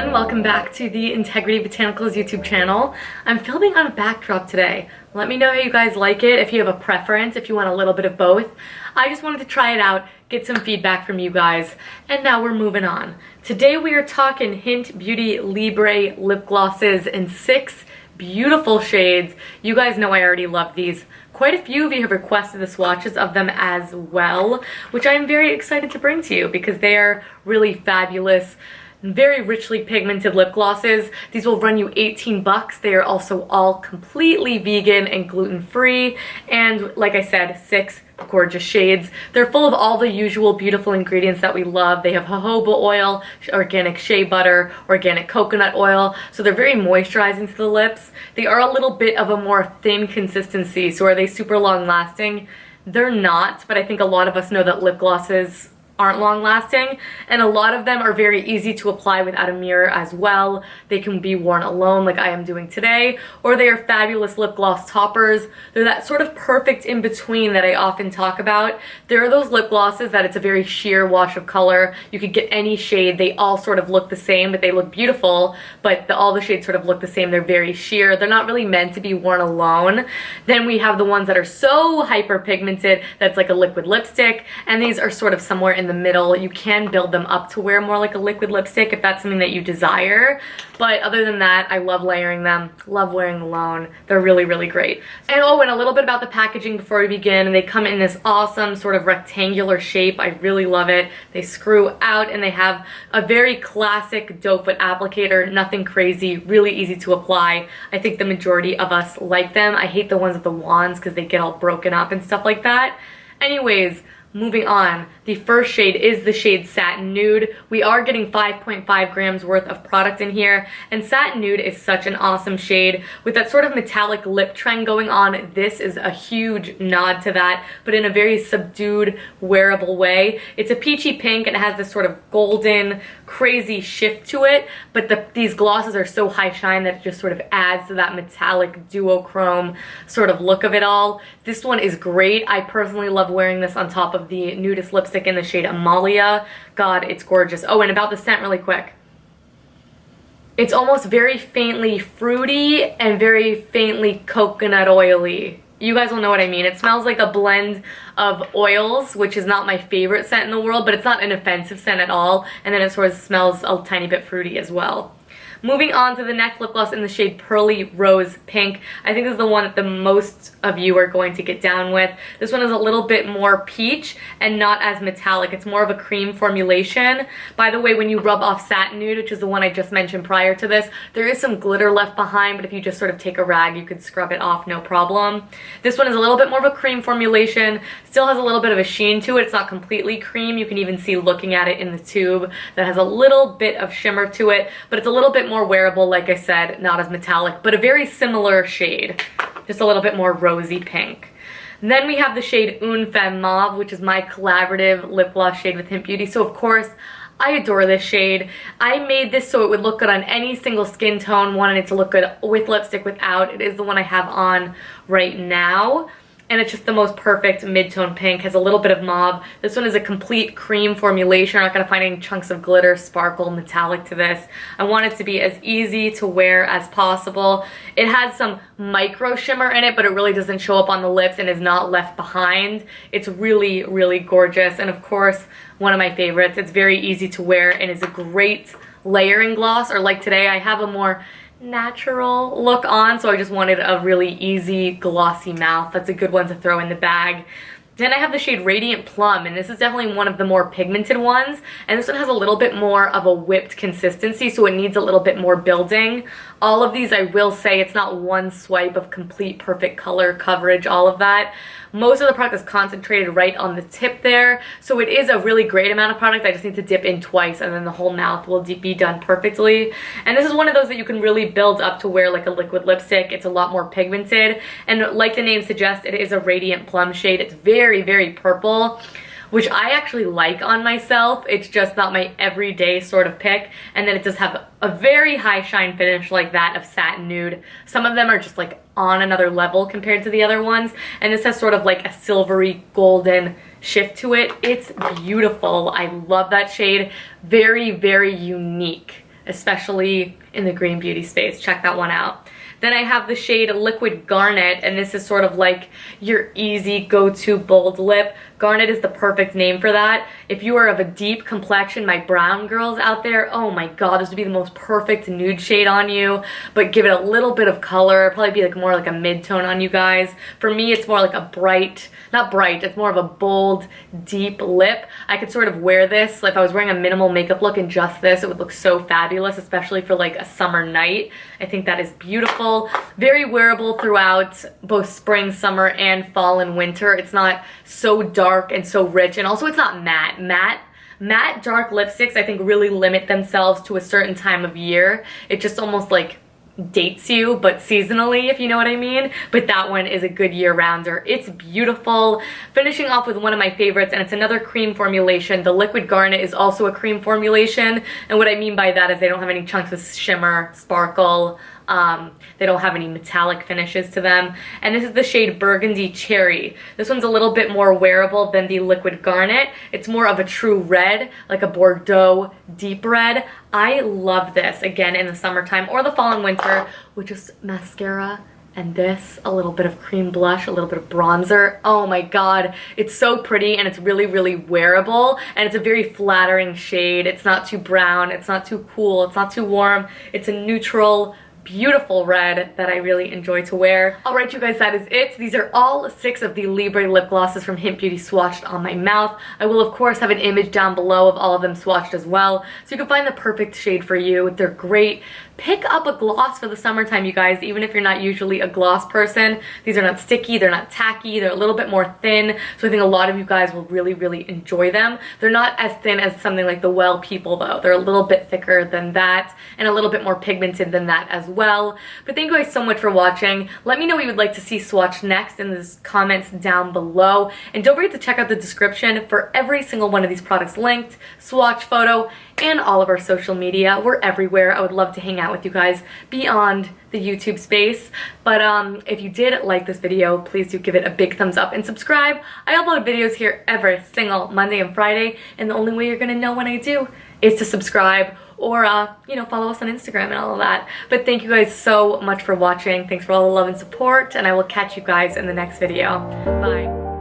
Welcome back to the Integrity Botanicals YouTube channel. I'm filming on a backdrop today. Let me know how you guys like it, if you have a preference, if you want a little bit of both. I just wanted to try it out, get some feedback from you guys, and now we're moving on. Today we are talking HYNT Beauty Libre lip glosses in 6 beautiful shades. You guys know I already love these. Quite a few of you have requested the swatches of them as well, which I'm very excited to bring to you because they are really fabulous. Very richly pigmented lip glosses. These will run you 18 bucks. They are also all completely vegan and gluten-free, and like I said, 6 gorgeous shades. They're full of all the usual beautiful ingredients that we love. They have jojoba oil, organic shea butter, organic coconut oil, so they're very moisturizing to the lips. They are a little bit of a more thin consistency, so are they super long lasting? They're not, but I think a lot of us know that lip glosses aren't long lasting, and a lot of them are very easy to apply without a mirror as well. They can be worn alone like I am doing today, or they are fabulous lip gloss toppers. They're that sort of perfect in between that I often talk about. There are those lip glosses that it's a very sheer wash of color. You could get any shade, they all sort of look the same, but they look beautiful, but all the shades sort of look the same. They're very sheer. They're not really meant to be worn alone. Then we have the ones that are so hyper pigmented that's like a liquid lipstick, and these are sort of somewhere in the middle. You can build them up to wear more like a liquid lipstick if that's something that you desire, but other than that, I love layering them, love wearing them alone. They're really, really great. And oh, and a little bit about the packaging before we begin. They come in this awesome sort of rectangular shape. I really love it. They screw out and they have a very classic doe foot applicator, nothing crazy, really easy to apply. I think the majority of us like them. I hate the ones with the wands because they get all broken up and stuff like that. Anyways, moving on, the first shade is the shade Satin Nude. We are getting 5.5 grams worth of product in here, and Satin Nude is such an awesome shade with that sort of metallic lip trend going on. This is a huge nod to that, but in a very subdued, wearable way. It's a peachy pink and it has this sort of golden, crazy shift to it, but these glosses are so high shine that it just sort of adds to that metallic duochrome sort of look of it all. This one is great. I personally love wearing this on top of the nudist lipstick in the shade Amalia. God, it's gorgeous. Oh, and about the scent really quick. It's almost very faintly fruity and very faintly coconut oily. You guys will know what I mean. It smells like a blend of oils, which is not my favorite scent in the world, but it's not an offensive scent at all. And then it sort of smells a tiny bit fruity as well. Moving on to the next lip gloss in the shade Pearly Rose Pink. I think this is the one that the most of you are going to get down with. This one is a little bit more peach and not as metallic. It's more of a cream formulation. By the way, when you rub off Satin Nude, which is the one I just mentioned prior to this, there is some glitter left behind, but if you just sort of take a rag, you could scrub it off, no problem. This one is a little bit more of a cream formulation. Still has a little bit of a sheen to it. It's not completely cream. You can even see looking at it in the tube that has a little bit of shimmer to it, but it's a little bit more wearable, like I said, not as metallic, but a very similar shade, just a little bit more rosy pink. And then we have the shade Une Femme Mauve, which is my collaborative lip gloss shade with HYNT Beauty. So of course, I adore this shade. I made this so it would look good on any single skin tone, wanted it to look good with lipstick, without. It is the one I have on right now. And it's just the most perfect mid-tone pink. Has a little bit of mauve. This one is a complete cream formulation. You're not going to find any chunks of glitter, sparkle, metallic to this. I want it to be as easy to wear as possible. It has some micro shimmer in it, but it really doesn't show up on the lips and is not left behind. It's really, really gorgeous. And of course, one of my favorites. It's very easy to wear and is a great layering gloss. Or like today, I have a more natural look on, so I just wanted a really easy glossy mouth. That's a good one to throw in the bag. Then I have the shade Radiant Plum, and this is definitely one of the more pigmented ones, and this one has a little bit more of a whipped consistency, so it needs a little bit more building. All of these, I will say, it's not one swipe of complete perfect color coverage, all of that. Most of the product is concentrated right on the tip there, so it is a really great amount of product. I just need to dip in twice and then the whole mouth will be done perfectly. And this is one of those that you can really build up to wear like a liquid lipstick. It's a lot more pigmented, and like the name suggests, it is a Radiant Plum shade. It's very, very purple, which I actually like on myself. It's just not my everyday sort of pick. And then it does have a very high shine finish like that of Satin Nude. Some of them are just like on another level compared to the other ones. And this has sort of like a silvery golden shift to it. It's beautiful. I love that shade. Very, very unique, especially in the green beauty space. Check that one out. Then I have the shade Liquid Garnet, and this is sort of like your easy go-to bold lip. Garnet is the perfect name for that. If you are of a deep complexion, my brown girls out there, oh my god, this would be the most perfect nude shade on you, but give it a little bit of color. Probably be like more like a mid-tone on you guys. For me, it's more like a bright, not bright, it's more of a bold, deep lip. I could sort of wear this, like if I was wearing a minimal makeup look and just this, it would look so fabulous, especially for like a summer night. I think that is beautiful. Very wearable throughout both spring, summer, and fall and winter. It's not so dark and so rich, and also it's not matte. Matte dark lipsticks I think really limit themselves to a certain time of year. It just almost like dates you, but seasonally, if you know what I mean. But that one is a good year-rounder. It's beautiful. Finishing off with one of my favorites, and it's another cream formulation. The Liquid Garnet is also a cream formulation, and what I mean by that is they don't have any chunks of shimmer, sparkle. They don't have any metallic finishes to them. And this is the shade Burgundy Cherry. This one's a little bit more wearable than the Liquid Garnet. It's more of a true red, like a Bordeaux deep red. I love this, again, in the summertime or the fall and winter, with just mascara and this, a little bit of cream blush, a little bit of bronzer. Oh my god, it's so pretty, and it's really, really wearable, and it's a very flattering shade. It's not too brown, it's not too cool, it's not too warm. It's a neutral, beautiful red that I really enjoy to wear. Alright you guys, that is it. These are all 6 of the Libre lip glosses from HYNT Beauty swatched on my mouth. I will of course have an image down below of all of them swatched as well, so you can find the perfect shade for you. They're great. Pick up a gloss for the summertime, you guys, even if you're not usually a gloss person. These are not sticky, they're not tacky, they're a little bit more thin, so I think a lot of you guys will really, really enjoy them. They're not as thin as something like the Well People though. They're a little bit thicker than that, and a little bit more pigmented than that as well. But thank you guys so much for watching. Let me know what you would like to see swatched next in the comments down below, and don't forget to check out the description for every single one of these products linked, swatch photo, and all of our social media. We're everywhere. I would love to hang out with you guys beyond the YouTube space. But if you did like this video, please do give it a big thumbs up and subscribe. I upload videos here every single Monday and Friday, and the only way you're gonna know when I do is to subscribe or you know, follow us on Instagram and all of that. But thank you guys so much for watching. Thanks for all the love and support, and I will catch you guys in the next video. Bye.